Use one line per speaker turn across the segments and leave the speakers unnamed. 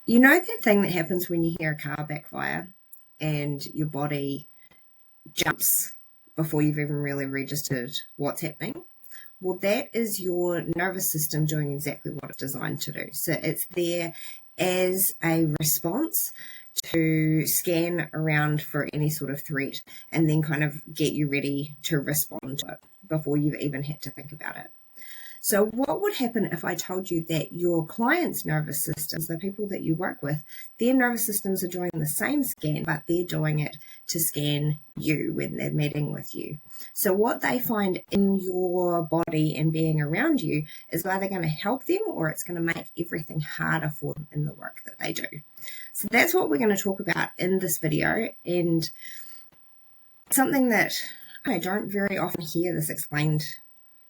You know that thing that happens when you hear a car backfire and your body jumps before you've even really registered what's happening? Well, that is your nervous system doing exactly what it's designed to do. So it's there as a response to scan around for any sort of threat and then kind of get you ready to respond to it before you've even had to think about it. So what would happen if I told you that your client's nervous systems, the people that you work with, their nervous systems are doing the same scan, but they're doing it to scan you when they're meeting with you. So what they find in your body and being around you is either going to help them or it's going to make everything harder for them in the work that they do. So that's what we're going to talk about in this video, and something that I don't very often hear this explained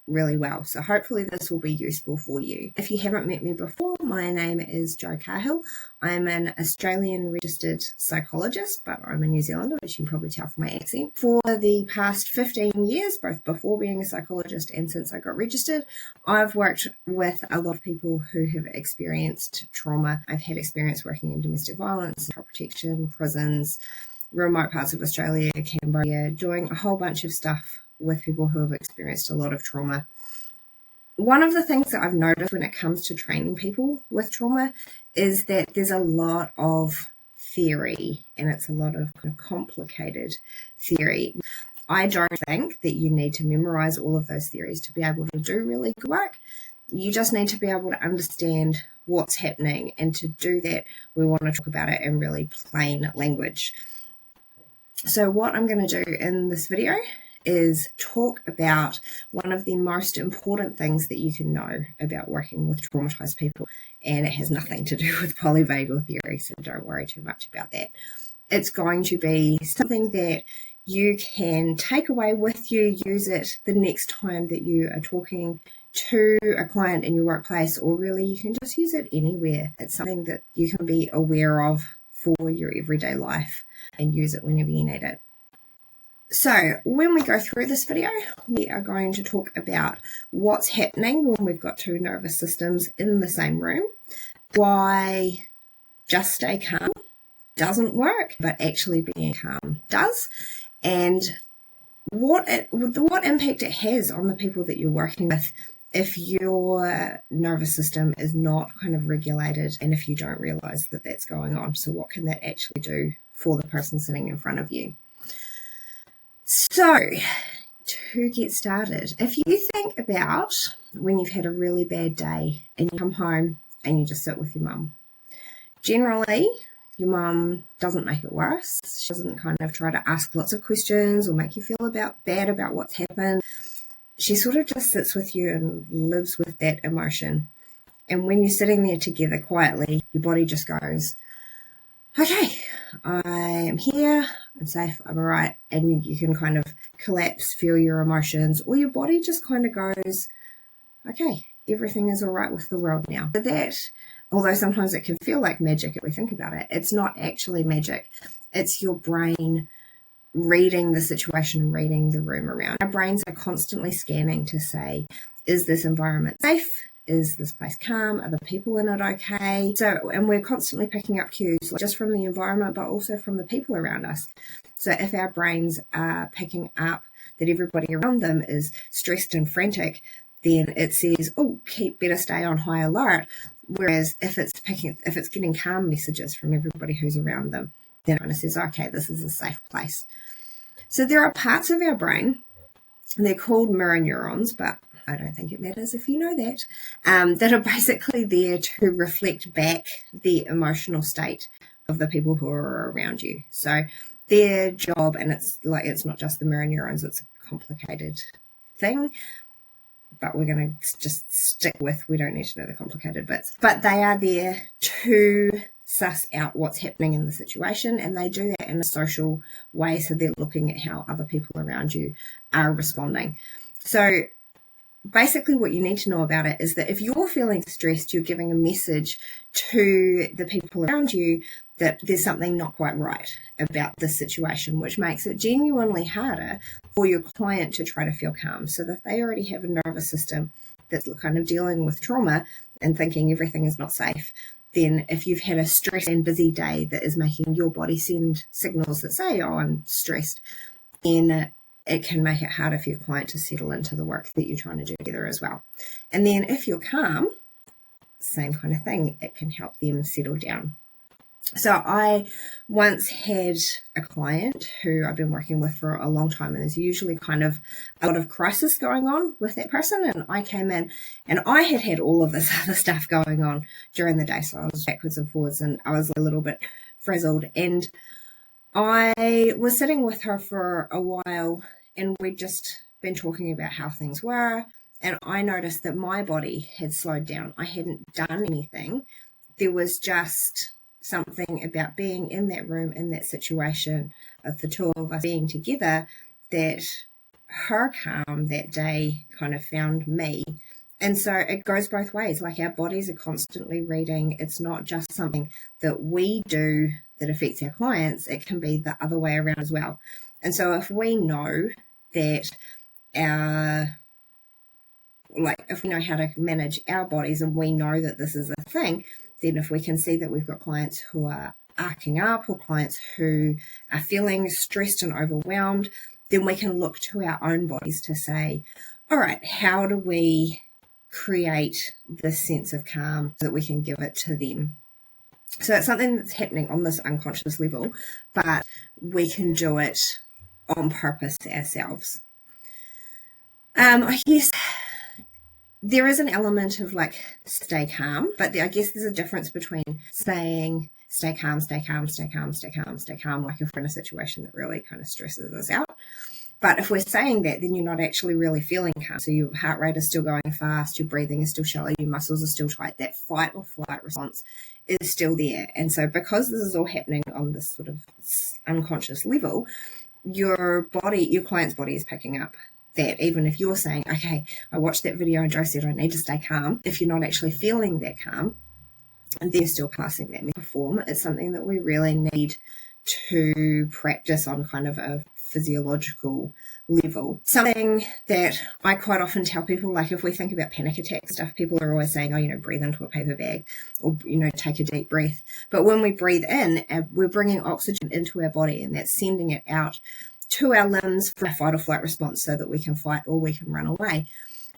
really well. So hopefully this will be useful for you. If you haven't met me before, my name is Jo Cahill. I'm an Australian registered psychologist, but I'm a New Zealander, which you can probably tell from my accent. For the past 15 years, both before being a psychologist and since I got registered, I've worked with a lot of people who have experienced trauma. I've had experience working in domestic violence, child protection, prisons, remote parts of Australia, Cambodia, doing a whole bunch of stuff with people who have experienced a lot of trauma. One of the things that I've noticed when it comes to training people with trauma is that there's a lot of theory, and it's a lot of kind of complicated theory. I don't think that you need to memorize all of those theories to be able to do really good work. You just need to be able to understand what's happening, and to do that, we want to talk about it in really plain language. So what I'm going to do in this video is talk about one of the most important things that you can know about working with traumatized people, and it has nothing to do with polyvagal theory, so don't worry too much about that. It's going to be something that you can take away with you, use it the next time that you are talking to a client in your workplace, or really you can just use it anywhere. It's something that you can be aware of for your everyday life and use it whenever you need it. So when we go through this video, we are going to talk about what's happening when we've got two nervous systems in the same room, why just stay calm doesn't work, but actually being calm does, and what impact it has on the people that you're working with if your nervous system is not kind of regulated and if you don't realize that that's going on. So what can that actually do for the person sitting in front of you? So, to get started, if you think about when you've had a really bad day and you come home and you just sit with your mum, generally your mum doesn't make it worse. She doesn't kind of try to ask lots of questions or make you feel bad about what's happened. She sort of just sits with you and lives with that emotion. And when you're sitting there together quietly, your body just goes, okay, I am here, I'm safe, I'm all right. And you can kind of collapse, feel your emotions, or your body just kind of goes, okay, everything is all right with the world now. So that, although sometimes it can feel like magic if we think about it, it's not actually magic. It's your brain reading the situation, reading the room around. Our brains are constantly scanning to say, is this environment safe? Is this place calm? Are the people in it okay? So, and we're constantly picking up cues, like just from the environment, but also from the people around us. So if our brains are picking up that everybody around them is stressed and frantic, then it says, oh, better stay on high alert. Whereas if it's getting calm messages from everybody who's around them, then it says, okay, this is a safe place. So there are parts of our brain, they're called mirror neurons, but I don't think it matters if you know that, that are basically there to reflect back the emotional state of the people who are around you. So their job, and it's not just the mirror neurons, it's a complicated thing, but we're going to just stick with, we don't need to know the complicated bits, but they are there to suss out what's happening in the situation, and they do that in a social way, so they're looking at how other people around you are responding. So basically what you need to know about it is that if you're feeling stressed, you're giving a message to the people around you that there's something not quite right about this situation, which makes it genuinely harder for your client to try to feel calm. So that they already have a nervous system that's kind of dealing with trauma and thinking everything is not safe, then if you've had a stressed and busy day that is making your body send signals that say, oh, I'm stressed, then it can make it harder for your client to settle into the work that you're trying to do together as well. And then if you're calm, same kind of thing, it can help them settle down. So I once had a client who I've been working with for a long time, and there's usually kind of a lot of crisis going on with that person. And I came in and I had all of this other stuff going on during the day. So I was backwards and forwards and I was a little bit frazzled. And I was sitting with her for a while and we'd just been talking about how things were. And I noticed that my body had slowed down. I hadn't done anything. There was just something about being in that room, in that situation of the two of us being together, that her calm that day kind of found me. And so it goes both ways. Like, our bodies are constantly reading. It's not just something that we do that affects our clients. It can be the other way around as well. And so if we know that if we know how to manage our bodies and we know that this is a thing, then if we can see that we've got clients who are arcing up or clients who are feeling stressed and overwhelmed, then we can look to our own bodies to say, all right, how do we create this sense of calm so that we can give it to them? So it's something that's happening on this unconscious level, but we can do it on purpose ourselves. I guess there is an element of like stay calm, but I guess there's a difference between saying stay calm, stay calm, stay calm, stay calm, stay calm, like if we're in a situation that really kind of stresses us out. But if we're saying that, then you're not actually really feeling calm. So your heart rate is still going fast, your breathing is still shallow, your muscles are still tight, that fight or flight response is still there. And so because this is all happening on this sort of unconscious level, your client's body is picking up that. Even if you're saying, okay, I watched that video and Joe said I need to stay calm, if you're not actually feeling that calm and they're still passing that metaphor, it's something that we really need to practice on kind of a physiological level. Something that I quite often tell people, like if we think about panic attack stuff, people are always saying, oh, breathe into a paper bag or, take a deep breath. But when we breathe in, we're bringing oxygen into our body and that's sending it out to our limbs for a fight or flight response so that we can fight or we can run away.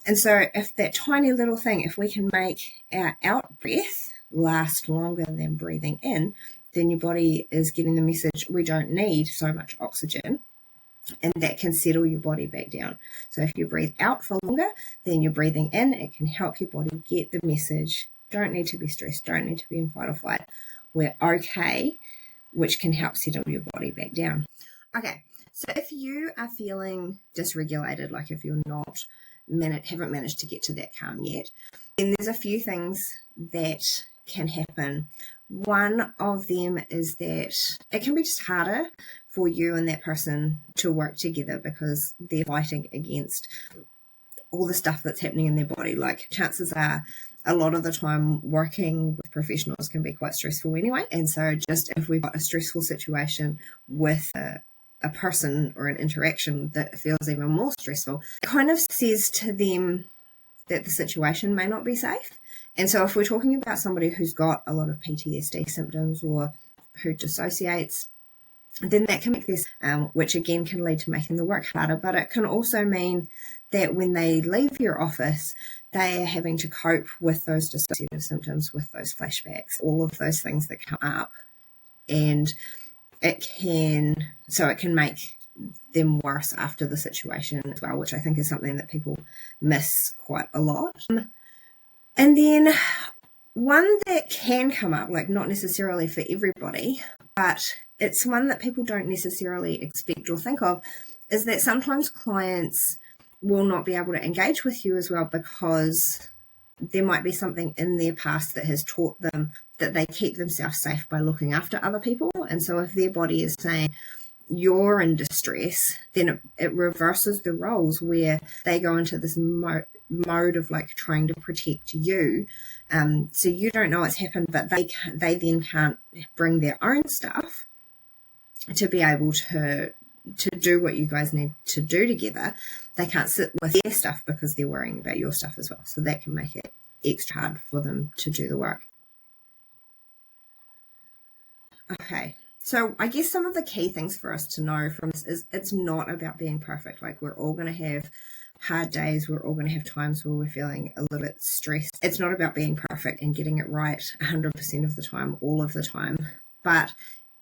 And so if that tiny little thing, if we can make our out breath last longer than breathing in, then your body is getting the message, we don't need so much oxygen, and that can settle your body back down. So if you breathe out for longer than you're breathing in, it can help your body get the message, don't need to be stressed, don't need to be in fight or flight, we're okay, which can help settle your body back down. Okay, so if you are feeling dysregulated, like if you're haven't managed to get to that calm yet, then there's a few things that can happen. One of them is that it can be just harder for you and that person to work together because they're fighting against all the stuff that's happening in their body. Like, chances are a lot of the time working with professionals can be quite stressful anyway. And so just if we've got a stressful situation with a person or an interaction that feels even more stressful, it kind of says to them that the situation may not be safe. And so if we're talking about somebody who's got a lot of PTSD symptoms or who dissociates, then that can make this, which again can lead to making the work harder, but it can also mean that when they leave your office, they are having to cope with those dissociative symptoms, with those flashbacks, all of those things that come up. And it can make them worse after the situation as well, which I think is something that people miss quite a lot. And then one that can come up, like not necessarily for everybody, but it's one that people don't necessarily expect or think of, is that sometimes clients will not be able to engage with you as well because there might be something in their past that has taught them that they keep themselves safe by looking after other people. And so if their body is saying you're in distress, then it reverses the roles where they go into this mode of like trying to protect you. So you don't know what's happened, but they then can't bring their own stuff to be able to do what you guys need to do together. They can't sit with their stuff because they're worrying about your stuff as well. So that can make it extra hard for them to do the work. Okay. So I guess some of the key things for us to know from this is it's not about being perfect. Like, we're all going to have hard days. We're all going to have times where we're feeling a little bit stressed. It's not about being perfect and getting it right 100% of the time, all of the time. But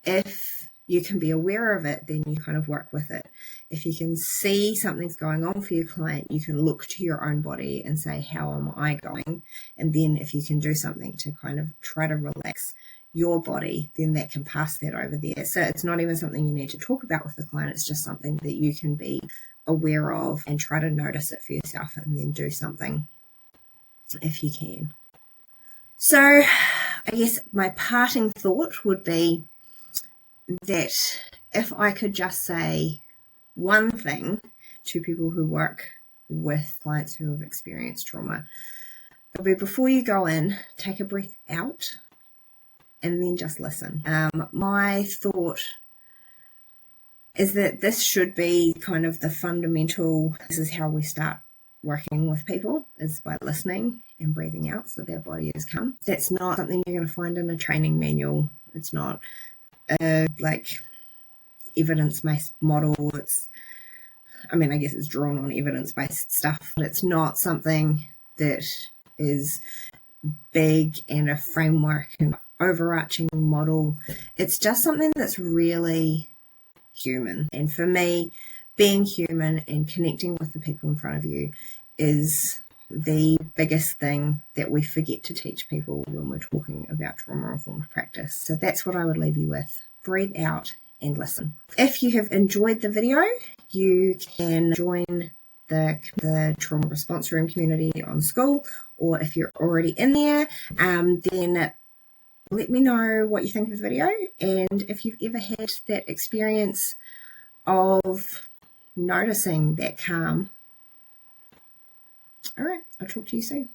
if you can be aware of it, then you kind of work with it. If you can see something's going on for your client, you can look to your own body and say, how am I going? And then if you can do something to kind of try to relax your body, then that can pass that over there. So it's not even something you need to talk about with the client. It's just something that you can be aware of and try to notice it for yourself and then do something if you can. So I guess my parting thought would be that if I could just say one thing to people who work with clients who have experienced trauma, it would be, before you go in, take a breath out and then just listen. My thought is that this should be kind of the fundamental, this is how we start working with people, is by listening and breathing out so their body is calm. That's not something you're going to find in a training manual. It's not a evidence-based model. I guess it's drawn on evidence-based stuff, but it's not something that is big and a framework and overarching model. It's just something that's really human. And for me, being human and connecting with the people in front of you is the biggest thing that we forget to teach people when we're talking about trauma-informed practice. So that's what I would leave you with. Breathe out and listen. If you have enjoyed the video, you can join the trauma response room community on School, or if you're already in there, then let me know what you think of the video, and if you've ever had that experience of noticing that calm. All right, I'll talk to you soon.